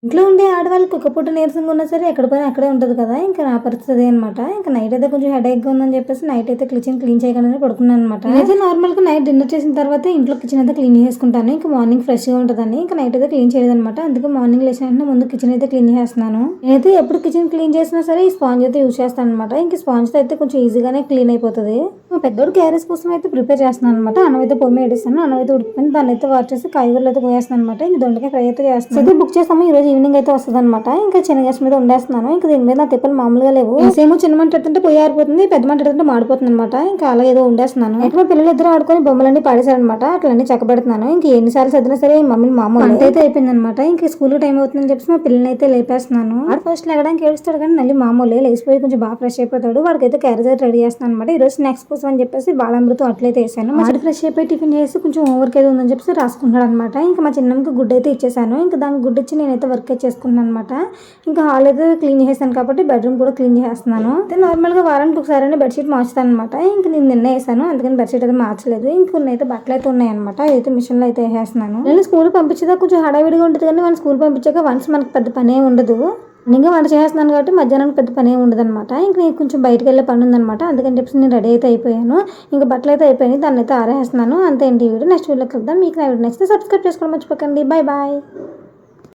ఇంట్లో ఉండే ఆడవాళ్ళకి ఒక పూట నీరసంగా ఉన్నా సరే ఎక్కడ పని అక్కడే ఉంటుంది కదా. ఇంకా నా పరిస్థితి అదే అనమాట. ఇంకా నైట్ అయితే కొంచెం హెడేక్గా ఉందని చెప్పేసి నైట్ అయితే కిచెన్ క్లీన్ చేయకుండా పడుకున్నాను అనమాట. అయితే నార్మల్గా నైట్ డిన్నర్ చేసిన తర్వాత ఇంట్లో కిచెన్ అయితే క్లీన్ చేసుకుంటాను. ఇంకా మార్నింగ్ ఫ్రెష్గా ఉంటుందని ఇంకా నైట్ అయితే క్లీన్ చేయలేదు అనమాట. అందుకే మార్నింగ్ లేచిన వెంటనే ముందు కిచెన్ అయితే క్లీన్ చేస్తున్నాను. నేనైతే ఎప్పుడు కిచెన్ క్లీన్ చేసినా సరే ఈ స్పాంజ్ అయితే యూజ్ చేస్తాను అనమాట. ఇంకా స్పాంజ్ అయితే కొంచెం ఈజీగానే క్లీన్ అయిపోతుంది. మా పెద్దోడు క్యారేజ్ కోసం అయితే ప్రిపేర్ చేస్తున్నాను అనమాట. అన్నం అయితే పొమ్మి ఏడిస్తాను. అన్నం అయితే ఉడికిపోయింది. దాన్ని అయితే వాష్ చేసి కాయగూరలు అయితే పోయేస్తాను అనమాట. ఇంకా దొండకాయ ఫ్రై అయితే చేస్తాను. అయితే బుక్ చేస్తాము ఈ రోజు ఈవినింగ్ అయితే వస్తుంది అనమాట. ఇంకా చిన్న గ్యాస్ మీద వండేస్తున్నాను. ఇంకా దీని మీద నా తిప్పలు మామూలుగా లేవు. సేమో చిన్న మంట ఎడుతుంటే పొయ్యి ఆరిపోతుంది, పెద్ద మంట ఎడుతుంటే మాడిపోతుంది అనమాట. ఇంకా అలా ఏదో వండేస్తున్నాను. అయితే మా పిల్లలు ఇద్దరు ఆడుకొని బొమ్మలన్నీ పాడేశారనమాట. అట్లన్నీ చక్కబెడుతున్నాను. ఇంకా ఎన్నిసార్లు సర్దినా సరే మమ్మీని మామూలు అంత అయితే అయిపోయింది అనమాట. ఇంకా స్కూల్ టైం అవుతుందని చెప్పి మా పిల్లల్ని అయితే లేపేస్తున్నాను. వాడు ఫస్ట్ లేగడానికి ఏడుస్తాడు కానీ మళ్ళీ మామూలే లేచిపోయి కొంచెం బాగా ఫ్రెష్ అయిపోతాడు. వాడికైతే క్యారేజ్ అయితే రెడీ చేస్తాను అనమాట. ఈ రోజు స్నాక్స్ కోసం అని చెప్పేసి బాలామృతం అట్లయితే వేసాను. వాడు ఫ్రెష్ అయిపోయి టిఫిన్ చేసి కొంచెం హోంవర్క్ ఏదో ఉందని చెప్పేసి రాసుకుంటాడు అనమాట. ఇంకా మా చిన్నమ్మకి గుడ్ అయితే ఇచ్చేసాను. ఇంకా దానికి గుడ్ ఇచ్చి నేనైతే వర్క్ చేసుకున్నాను అనమాట. ఇంకా హాల్ అయితే క్లీన్ చేశాను కాబట్టి బెడ్రూమ్ కూడా క్లీన్ చేస్తున్నాను. అయితే నార్మల్గా వారానికి ఒకసారి బెడ్షీట్ మార్చుతాను అనమాట. ఇంకా నేను నిన్న వేసాను, అందుకని బెడ్షీట్ అయితే మార్చలేదు. ఇంకొన్ని అయితే బట్టలు అయితే ఉన్నాయన్నమాట. అయితే మిషన్ లో అయితే వేసేస్తున్నాను. నేను స్కూల్ పంపించేదా కొంచెం హడావిడిగా ఉంటుంది కానీ వాళ్ళు స్కూల్ పంపించాక వన్స్ మనకి పెద్ద పనే ఉండదు. ఇంకా వంట చేస్తున్నాను కాబట్టి మధ్యాహ్నానికి పెద్ద పని ఏమి ఉండదు అనమాట. ఇంకా నేను కొంచెం బయటకు వెళ్ళే పని ఉందన్నమాట. అందుకని చెప్పేసి నేను రెడీ అయితే అయిపోయాను. ఇంకా బట్టలు అయితే అయిపోయినాయి, దాన్ని అయితే ఆరేస్తున్నాను. అంతే ఏంటి వీడియో. నెక్స్ట్ వీడియోకి వెళ్దాం. మీకు నా వీడియో నచ్చితే సబ్స్క్రైబ్ చేసుకోవడం మర్చిపోకండి. Bye bye.